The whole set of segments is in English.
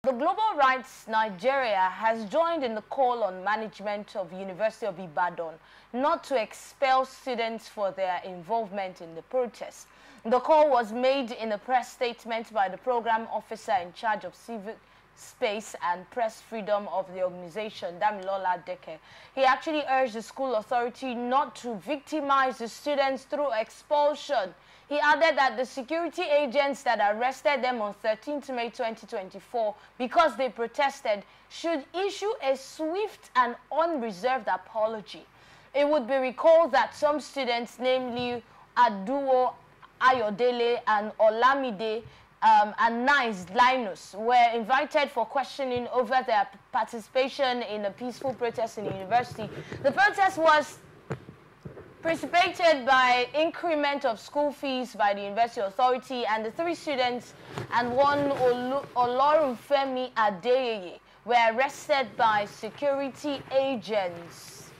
The Global Rights Nigeria has joined in the call on management of University of Ibadan not to expel students for their involvement in the protest. The call was made in a press statement by the program officer in charge of civil space and press freedom of the organization, Damilola Deke. He actually urged the school authority not to victimize the students through expulsion. He added that the security agents that arrested them on 13th May 2024 because they protested should issue a swift and unreserved apology. It would be recalled that some students, namely Aduo Ayodele and Olamide and Nice Linus, were invited for questioning over their participation in a peaceful protest in the university. The protest was precipitated by increment of school fees by the university authority, and the 3 students and one Olorunfemi Adeyeye were arrested by security agents.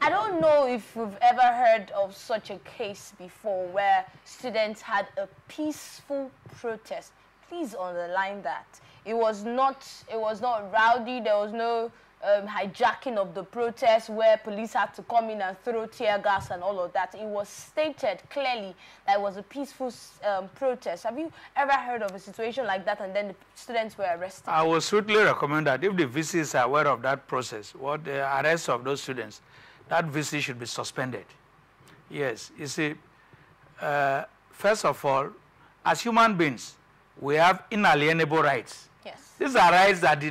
I don't know if we've ever heard of such a case before where students had a peaceful protest. Please underline that. It was not rowdy. There was no hijacking of the protest where police had to come in and throw tear gas and all of that. It was stated clearly that it was a peaceful protest. Have you ever heard of a situation like that and then the students were arrested? I would strictly recommend that if the VCs are aware of that process, what the arrest of those students, that VC should be suspended. Yes, you see, first of all, as human beings, we have inalienable rights. Yes. These are rights that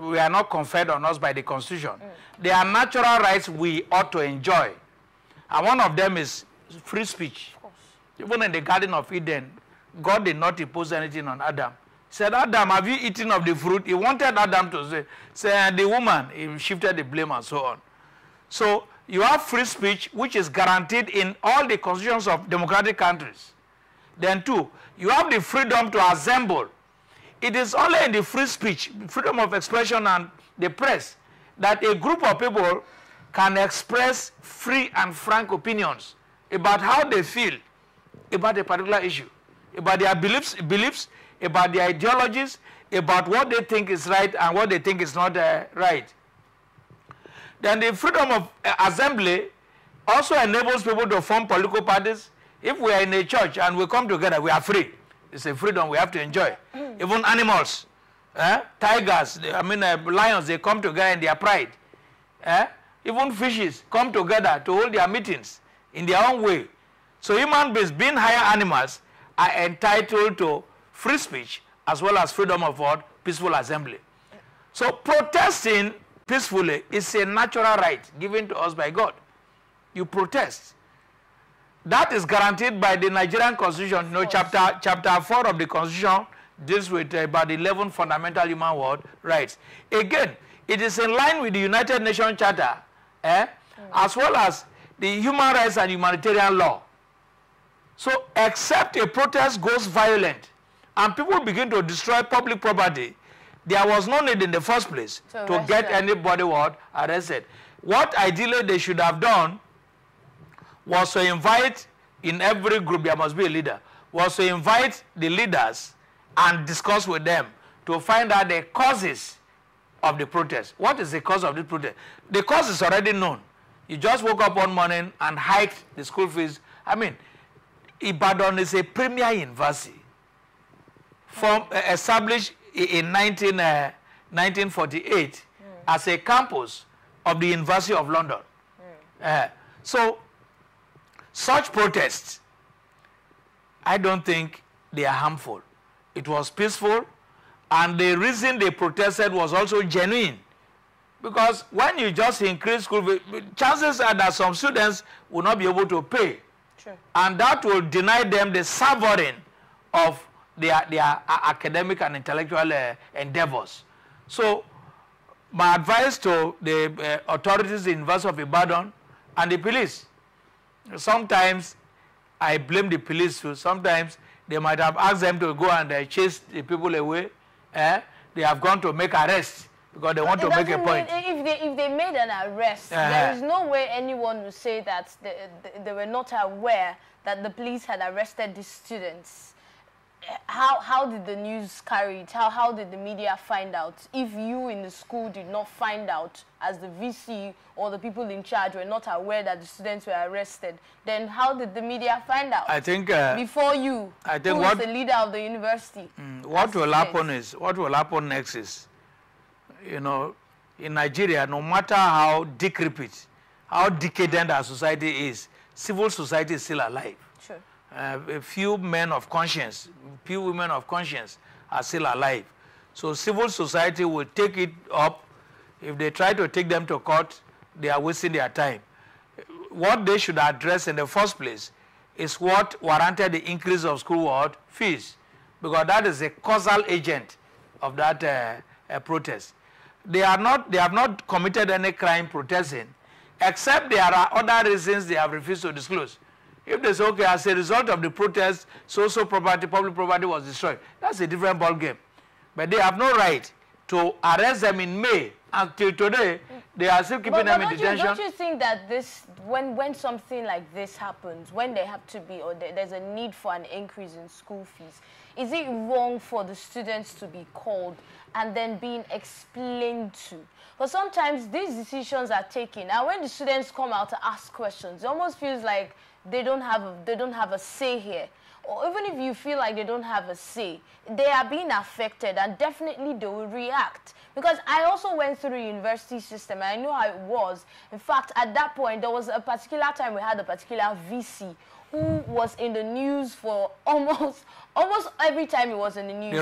were not conferred on us by the Constitution. They are natural rights we ought to enjoy. And one of them is free speech. Of course. Even in the Garden of Eden, God did not impose anything on Adam. He said, Adam, have you eaten of the fruit? He wanted Adam to say the woman, he shifted the blame and so on. So you have free speech, which is guaranteed in all the constitutions of democratic countries. Then 2, you have the freedom to assemble. It is only in the free speech, freedom of expression and the press, that a group of people can express free and frank opinions about how they feel about a particular issue, about their beliefs, about their ideologies, about what they think is right and what they think is not right. Then the freedom of assembly also enables people to form political parties. If we are in a church and we come together, we are free. It's a freedom we have to enjoy. Even animals, tigers, lions, they come together in their pride. Even fishes come together to hold their meetings in their own way. So human beings, being higher animals, are entitled to free speech as well as freedom of what? Peaceful assembly. So protesting peacefully is a natural right given to us by God. You protest. That is guaranteed by the Nigerian Constitution. You know, chapter 4 of the Constitution deals with about 11 fundamental human rights. Again, it is in line with the United Nations Charter, as well as the human rights and humanitarian law. So, except a protest goes violent and people begin to destroy public property, there was no need in the first place to get anybody arrested. What ideally they should have done was to invite, in every group there must be a leader, was to invite the leaders and discuss with them to find out the causes of the protest. What is the cause of the protest? The cause is already known. You just woke up one morning and hiked the school fees. I mean, Ibadan is a premier university established in 1948 as a campus of the University of London. So, such protests, I don't think they are harmful. It was peaceful, and the reason they protested was also genuine. Because when you just increase school fees, chances are that some students will not be able to pay. Sure. And that will deny them the savoring of their academic and intellectual endeavors. So, my advice to the authorities, the University of Ibadan, and the police, sometimes I blame the police too. Sometimes they might have asked them to go and chase the people away. They have gone to make arrests because they want to make a point. If they made an arrest, there is no way anyone would say that they were not aware that the police had arrested these students. how did the news carry it? How did the media find out? If you in the school did not find out, as the VC or the people in charge were not aware that the students were arrested, then how did the media find out? I think before you, I think who is the leader of the university? What will happen next is, you know, in Nigeria, no matter how decrepit, how decadent our society is, civil society is still alive. Sure. A few men of conscience, few women of conscience are still alive. So civil society will take it up. If they try to take them to court, they are wasting their time. What they should address in the first place is what warranted the increase of school fees, because that is a causal agent of that protest. They have not committed any crime protesting, except there are other reasons they have refused to disclose. If they say, okay, as a result of the protest, so property, public property was destroyed, that's a different ball game. But they have no right to arrest them in May. Until today, they are still keeping them in detention. Don't you think that this, when something like this happens, when they have to be, or there's a need for an increase in school fees, is it wrong for the students to be called and then being explained to? But sometimes these decisions are taken, and when the students come out to ask questions, it almost feels like they don't have a say here. Or even if you feel like they don't have a say, they are being affected, and definitely they will react. Because I also went through the university system, and I know how it was. In fact, at that point, there was a particular time we had a particular VC who was in the news for almost every time he was in the news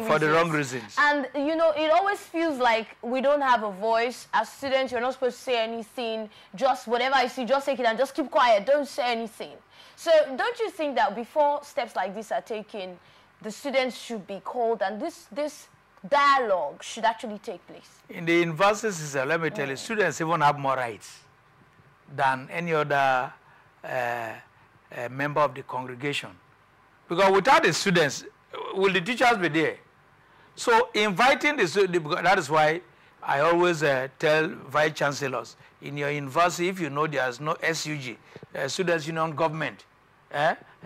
for the wrong reasons. And you know, it always feels like we don't have a voice. As students, you're not supposed to say anything. Just whatever I see, just take it and just keep quiet. Don't say anything. So don't you think that before steps like this are taken, the students should be called and this dialogue should actually take place? In the university system, let me tell you, students even have more rights than any other member of the congregation. Because without the students, will the teachers be there? So inviting the students, that is why I always tell vice chancellors, in your university, if you know there's no SUG, Students Union Government,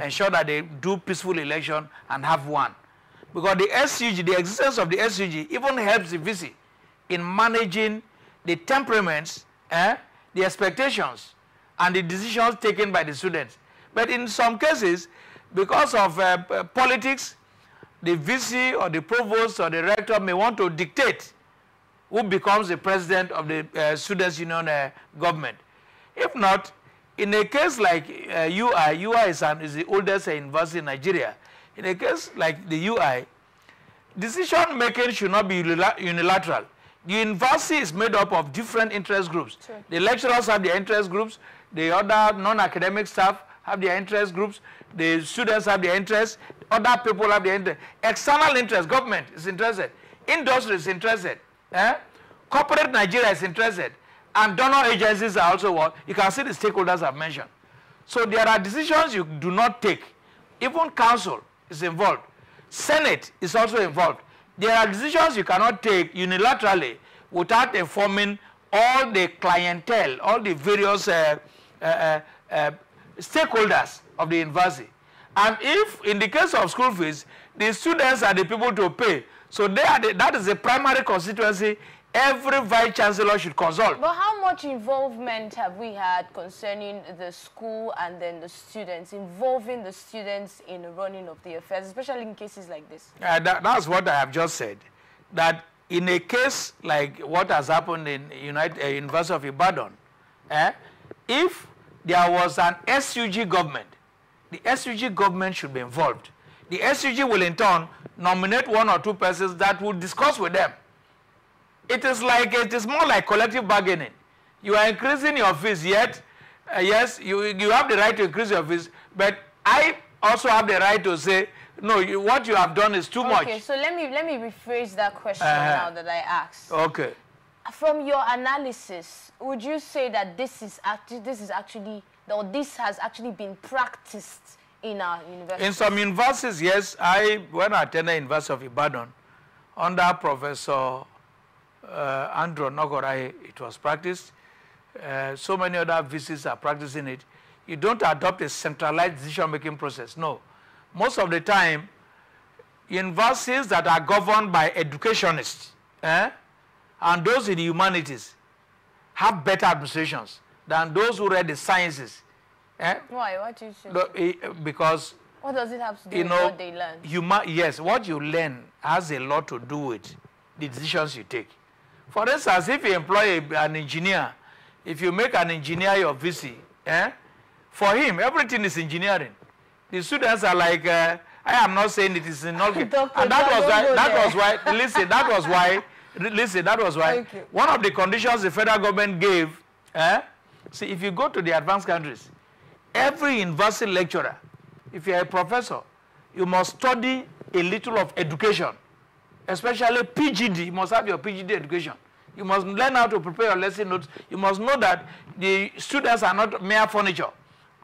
ensure that they do peaceful election and have one. Because the SUG, the existence of the SUG even helps the VC in managing the temperaments, the expectations, and the decisions taken by the students. But in some cases, because of politics, the VC or the provost or the rector may want to dictate who becomes the president of the Students Union government. If not, in a case like UI is the oldest university in Nigeria. In a case like the UI, decision making should not be unilateral. The university is made up of different interest groups. Sure. The lecturers have their interest groups, the other non-academic staff have their interest groups, the students have their interests, other people have their interest. External interest, government is interested, industry is interested, corporate Nigeria is interested, and donor agencies are also what? You can see the stakeholders I've mentioned. So there are decisions you do not take. Even council is involved. Senate is also involved. There are decisions you cannot take unilaterally without informing all the clientele, all the various stakeholders of the university. And if, in the case of school fees, the students are the people to pay, so that is the primary constituency every vice chancellor should consult. But how much involvement have we had concerning the school and then the students, involving the students in the running of the affairs, especially in cases like this? That's what I have just said. That in a case like what has happened in University of Ibadan, if there was an SUG government, the SUG government should be involved. The SUG will in turn nominate one or two persons that will discuss with them. It is more like collective bargaining. You are increasing your fees, yet, yes, you have the right to increase your fees, but I also have the right to say, no, what you have done is too much. Okay, so let me rephrase that question now that I asked. Okay. From your analysis, would you say that this has actually been practiced in our universities? In some universities, yes. When I attended University of Ibadan, under Professor Andrew Nogorai, it was practiced. So many other VCs are practicing it. You don't adopt a centralized decision-making process. No. Most of the time, universities that are governed by educationists and those in the humanities have better administrations than those who read the sciences. Why? What do you say? Because what does it have to do with what they learn? Yes, what you learn has a lot to do with the decisions you take. For instance, if you employ an engineer, if you make an engineer your VC, for him, everything is engineering. The students are like, I am not saying it is not. And that was why, okay, one of the conditions the federal government gave, see, if you go to the advanced countries, every university lecturer, if you are a professor, you must study a little of education, especially PGD. You must have your PGD education. You must learn how to prepare your lesson notes. You must know that the students are not mere furniture.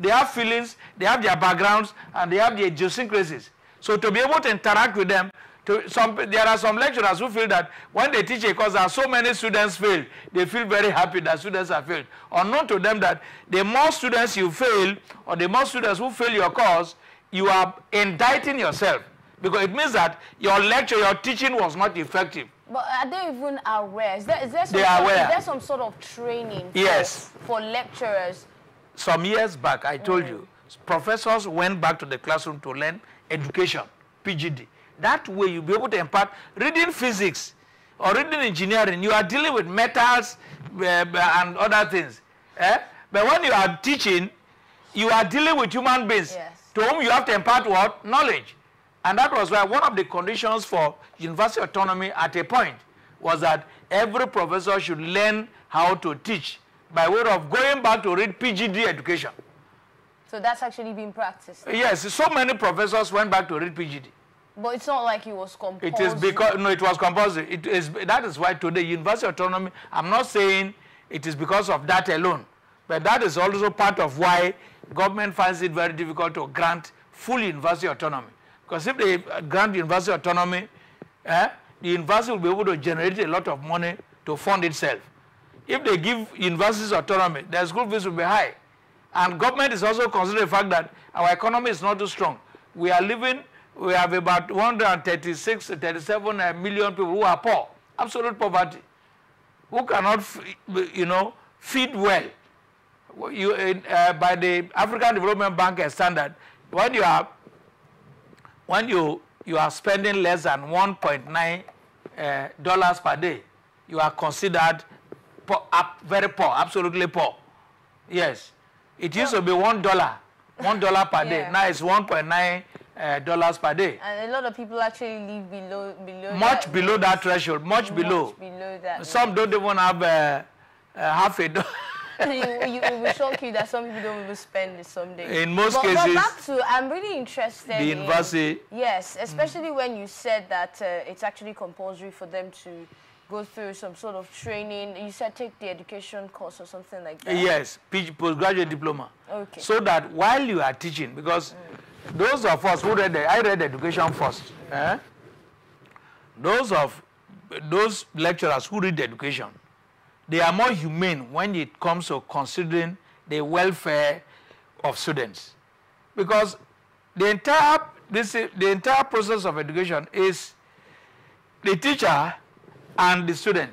They have feelings, they have their backgrounds, and they have their idiosyncrasies. So to be able to interact with them, there are some lecturers who feel that when they teach a course, there are so many students fail, they feel very happy that students have failed. Unknown to them that the more students you fail, or the more students who fail your course, you are indicting yourself. Because it means that your lecture, your teaching was not effective. But are they even aware? Is there some sort of training for lecturers? Some years back, I told you, professors went back to the classroom to learn education, PGD. That way you'll be able to impart. Reading physics or reading engineering, you are dealing with metals and other things. But when you are teaching, you are dealing with human beings to whom you have to impart what? Knowledge. And that was why one of the conditions for university autonomy at a point was that every professor should learn how to teach by way of going back to read PGD education. So that's actually been practiced? Yes, so many professors went back to read PGD. But it's not like it was compulsory. It is because, no, it was compulsory. That is why today university autonomy, I'm not saying it is because of that alone, but that is also part of why government finds it very difficult to grant full university autonomy. Because if they grant university autonomy, the university will be able to generate a lot of money to fund itself. If they give universities autonomy, their school fees will be high. And government is also considering the fact that our economy is not too strong. We have about 136, 37 million people who are poor, absolute poverty, who cannot, feed well. By the African Development Bank standard, when you are spending less than $1.9 dollars per day, you are considered poor, very poor, absolutely poor. Yes, it used to be $1 per day. Now it's $1.9 dollars per day. And a lot of people actually live below much below that threshold, much below that. Some don't even have half a dollar. It will shock you that some people don't even spend it some days. In most cases, but back to, I'm really interested the university. Yes, especially when you said that it's actually compulsory for them to go through some sort of training. You said take the education course or something like that. Yes, postgraduate diploma. Okay. So that while you are teaching, because those of us who I read education first. Those lecturers who read education, they are more humane when it comes to considering the welfare of students, because the entire process of education is the teacher and the student.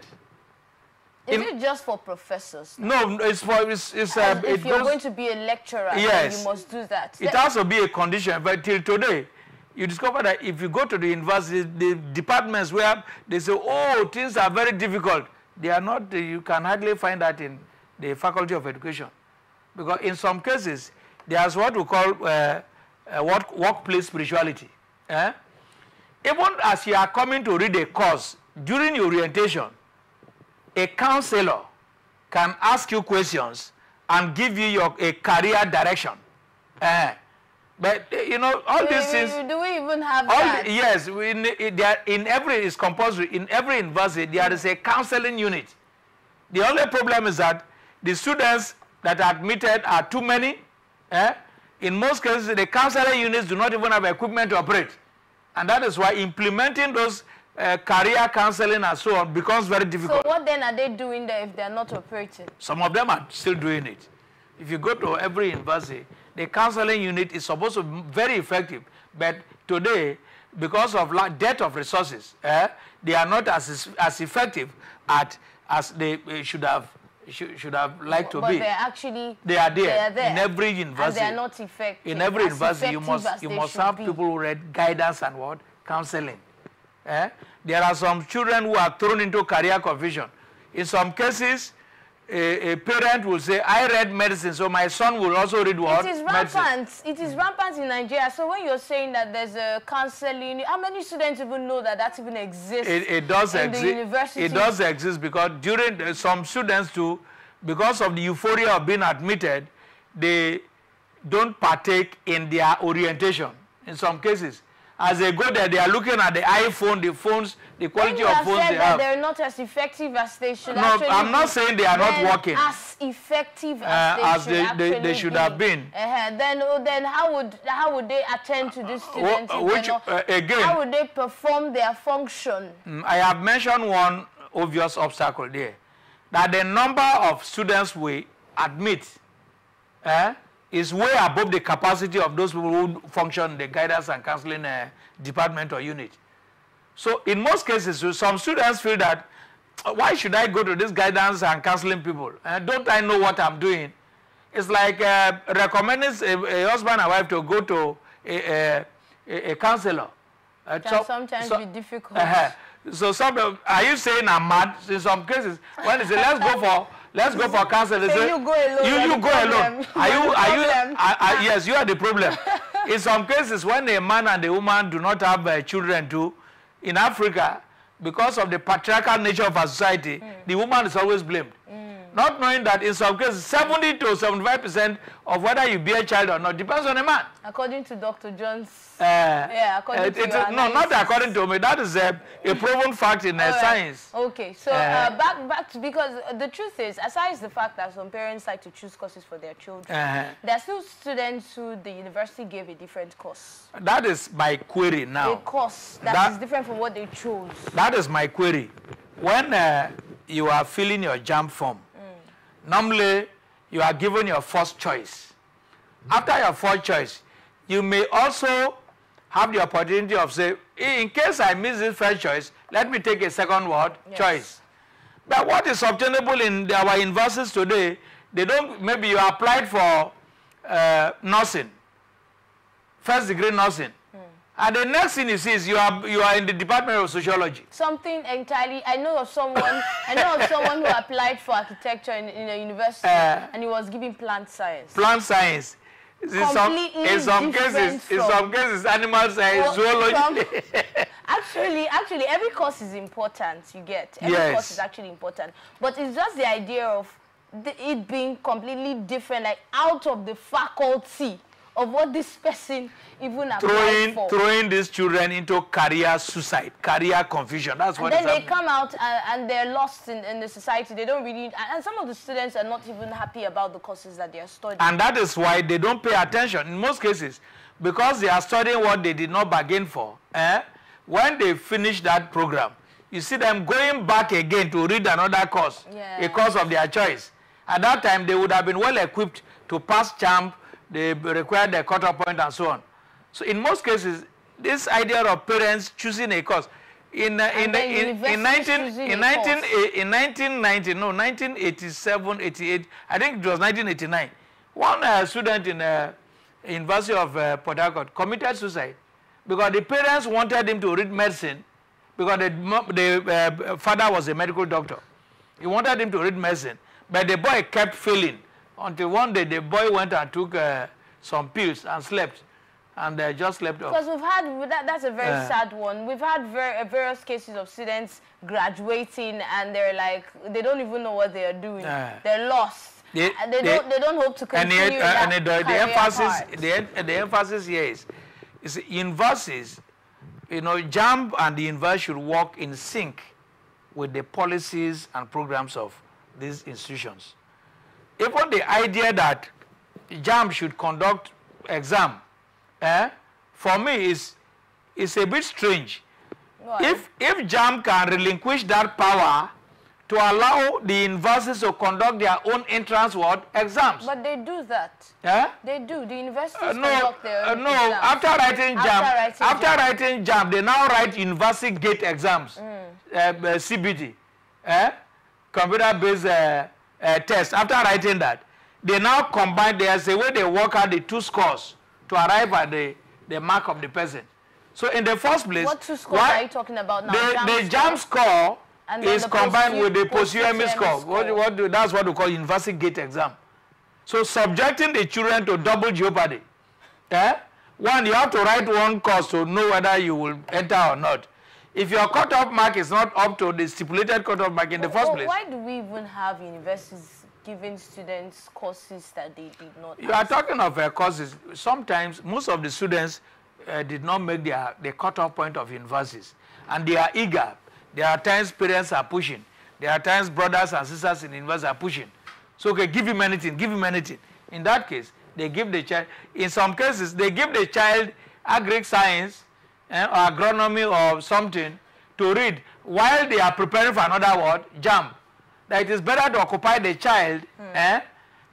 Is it just for professors? No, it's for if you're going to be a lecturer, yes, you must do that. It has to be a condition. But till today, you discover that if you go to the university, the departments where they say, "Oh, things are very difficult," they are not. You can hardly find that in the Faculty of Education, because in some cases there's what we call workplace spirituality. Even as you are coming to read a course during your orientation, a counselor can ask you questions and give you a career direction. But all these things. Do we even have that? Yes, it's compulsory. In every university, there is a counseling unit. The only problem is that the students that are admitted are too many. In most cases, the counseling units do not even have equipment to operate. And that is why implementing those career counseling and so on becomes very difficult. So what then are they doing there if they are not operating? Some of them are still doing it. If you go to every university, the counseling unit is supposed to be very effective. But today, because of dearth of resources, they are not as effective as they should have liked to be. But they are there in every university. And they are not effective. In every university, you must have people who read guidance and what? Counseling. There are some children who are thrown into career confusion. In some cases, a parent will say, I read medicine, so my son will also read what? It is rampant. Medicine. It is rampant in Nigeria. So when you're saying that there's a counseling, how many students even know that that even exists? It does exist. The university? It does exist because during some students too, because of the euphoria of being admitted, they don't partake in their orientation in some cases. As they go there, they are looking at the iPhone, the phones, the quality of phones they have. They're not as effective as they should. No, I'm not saying they are not working. As effective as they should have been. Then how would they attend to these students? Again, how would they perform their function? I have mentioned one obvious obstacle there, that the number of students we admit is way above the capacity of those people who function in the guidance and counseling department or unit. So in most cases, some students feel that, why should I go to this guidance and counseling people? Don't I know what I'm doing? It's like recommending a husband and wife to go to a counselor. Can sometimes be difficult. So are you saying I'm mad? In some cases, when they say let's go for counseling, they say you go alone. You go alone. Yes, you are the problem. In some cases, when a man and a woman do not have children too, in Africa, because of the patriarchal nature of our society, the woman is always blamed. Not knowing that in some cases, 70 to 75% of whether you bear a child or not depends on a man. According to Dr. Jones. According to no, not according to me. That is a proven fact in science. Okay, so back to, because the truth is, aside the fact that some parents like to choose courses for their children, there are still students who the university gave a different course. That is my query now. A course that is different from what they chose. That is my query. When you are filling your JAMB form, normally you are given your first choice. After your first choice, you may also have the opportunity of say, in case I miss this first choice, let me take a second choice. But what is obtainable in our universities today, they don't, maybe you applied for nursing, first degree nursing. And the next thing you see is you are in the Department of Sociology. Something entirely. I know of someone who applied for architecture in a university, and he was given plant science. Plant science. In some cases, animal science, zoology. Actually, every course is important. You get every course is actually important, but it's just the idea of it being completely different, like out of the faculty of what this person even applied for. Throwing these children into career suicide, career confusion. That's what. And then they come out and they're lost in the society. They don't really, and some of the students are not even happy about the courses that they are studying. And that is why they don't pay attention in most cases, because they are studying what they did not bargain for. When they finish that program, you see them going back again to read another course, a course of their choice. At that time, they would have been well equipped to pass JAMB. They require the cutoff point and so on. So in most cases, this idea of parents choosing a course in 1987, 88, I think it was 1989. One student in University of Port Harcourt committed suicide because the parents wanted him to read medicine because the father was a medical doctor. He wanted him to read medicine, but the boy kept failing. Until one day, the boy went and took some pills and slept, and just slept off. Because we've had, that's a very sad one. We've had various cases of students graduating, and they're like, they don't even know what they are doing. They're lost. They don't hope to continue the emphasis here is universities, JAMB and the university should work in sync with the policies and programs of these institutions. Even the idea that JAMB should conduct exam, for me is a bit strange. If JAMB can relinquish that power to allow the universities to conduct their own entrance exams. But they do that. Yeah? They do. The universities conduct their own no. exams. After writing JAM, they now write university gate exams, CBT, computer-based test. After writing that, they now combine. There's a way they work out the two scores to arrive at the mark of the person. So in the first place, what two scores are you talking about now? The JAM score is combined with the post-UME score. That's what we call university gate exam. So subjecting the children to double jeopardy. One, you have to write one course to know whether you will enter or not. If your cutoff mark is not up to the stipulated cutoff mark in the first place. Why do we even have universities giving students courses that they did not You are talking of courses. Sometimes most of the students did not make the cutoff point of universities. And they are eager. There are times parents are pushing. There are times brothers and sisters in university are pushing. So, okay, give him anything, give him anything. In that case, they give the child, in some cases, they give the child agric science or agronomy or something to read while they are preparing for another JAM. That it is better to occupy the child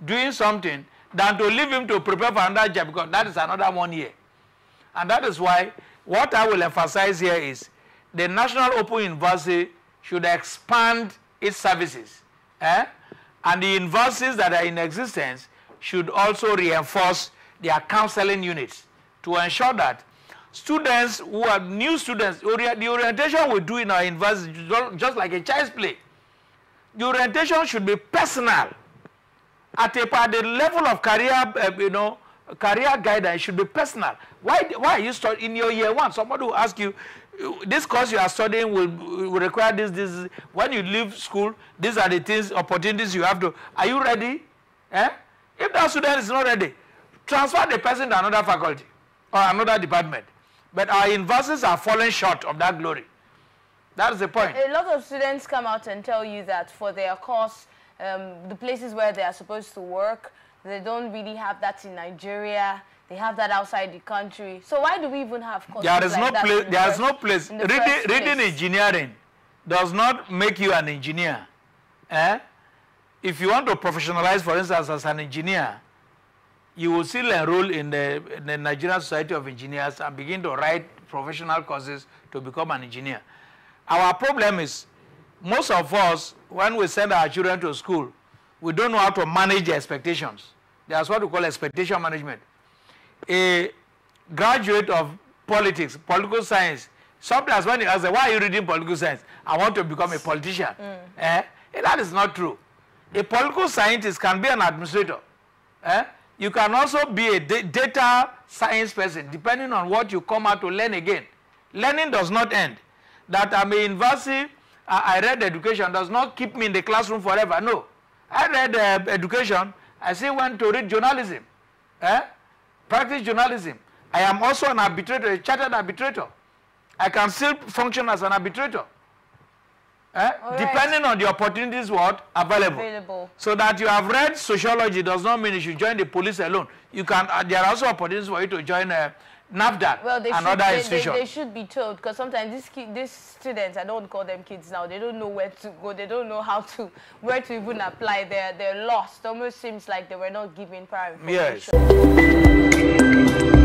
doing something than to leave him to prepare for another JAM, because that is another 1 year. And that is why what I will emphasize here is the National Open University should expand its services. And the universities that are in existence should also reinforce their counseling units to ensure that students who are new students, the orientation we do in our university just like a child's play. The orientation should be personal. At the level of career, career guidance should be personal. Why are you studying in your year one? Somebody will ask you, this course you are studying will require this. When you leave school, these are the things, opportunities you have to. Are you ready? If that student is not ready, transfer the person to another faculty or another department. But our universities are falling short of that glory. That is the point. A lot of students come out and tell you that for their course, the places where they are supposed to work, they don't really have that in Nigeria. They have that outside the country. So why do we even have courses there is like no place. There is no place. Reading engineering does not make you an engineer. If you want to professionalize, for instance, as an engineer, you will still enroll in the Nigerian Society of Engineers and begin to write professional courses to become an engineer. Our problem is, most of us, when we send our children to school, we don't know how to manage the expectations. That's what we call expectation management. A graduate of politics, political science, sometimes when you ask them, why are you reading political science? I want to become a politician. That is not true. A political scientist can be an administrator. You can also be a data science person, depending on what you come out to learn again. Learning does not end. That I'm a university, I read education, does not keep me in the classroom forever. No. I read education, I still went to read journalism. Practice journalism. I am also an arbitrator, a chartered arbitrator. I can still function as an arbitrator. Depending on the opportunities available. So that you have read sociology does not mean you should join the police alone. You can. There are also opportunities for you to join NAFDAC and other institutions. They should be told, because sometimes these students, I don't call them kids now, they don't know where to go, they don't know where to even apply. They're lost. Almost seems like they were not given prior information. Yes.